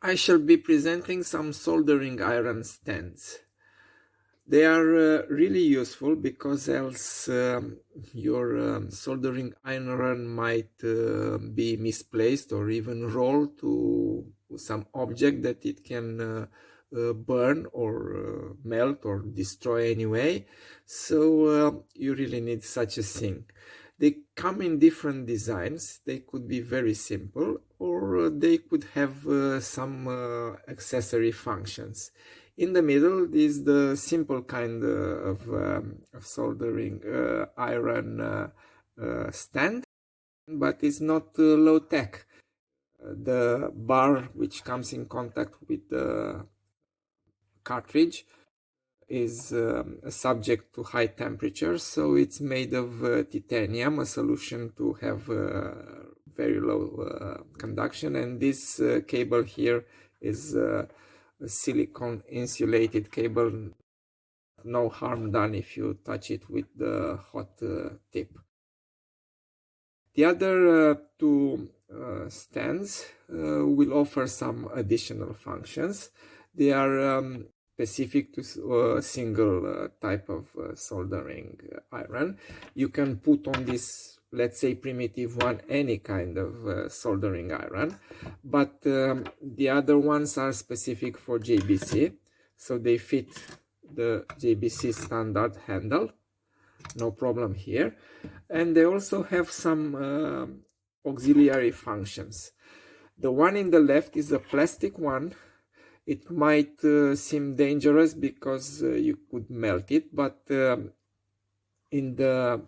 I shall be presenting some soldering iron stands. They are really useful because else your soldering iron might be misplaced or even roll to some object that it can burn or melt or destroy anyway. So you really need such a thing. They come in different designs. They could be very simple, or they could have some accessory functions. In the middle is the simple kind of soldering iron stand, but it's not low tech. The bar which comes in contact with the cartridge is subject to high temperatures, so it's made of titanium, a solution to have very low conduction, and this cable here is a silicone insulated cable. No harm done if you touch it with the hot tip. The other two stands will offer some additional functions. They are specific to a single type of soldering iron. You can put on this, let's say, primitive one, any kind of soldering iron, but the other ones are specific for JBC, so they fit the JBC standard handle, no problem here. And they also have some auxiliary functions. The one in the left is a plastic one. It might seem dangerous because you could melt it, but in the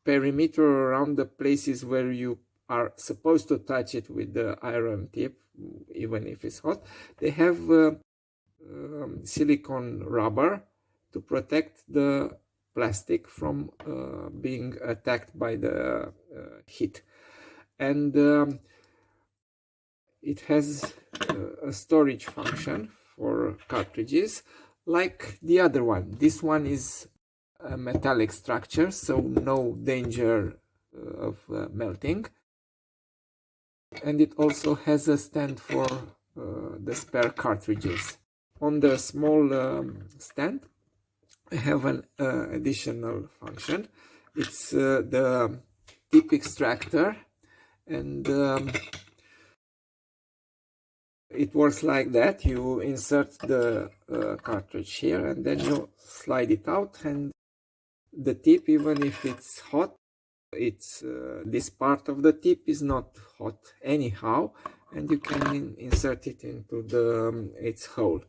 perimeter around the places where you are supposed to touch it with the iron tip, even if it's hot, they have silicone rubber to protect the plastic from being attacked by the heat. And it has a storage function for cartridges like the other one. This one is a metallic structure, so no danger of melting. And it also has a stand for the spare cartridges. On the small stand, I have an additional function. It's the tip extractor, and it works like that. You insert the cartridge here, and then you slide it out, and the tip, even if it's hot, it's this part of the tip is not hot anyhow, and you can insert it into its hole.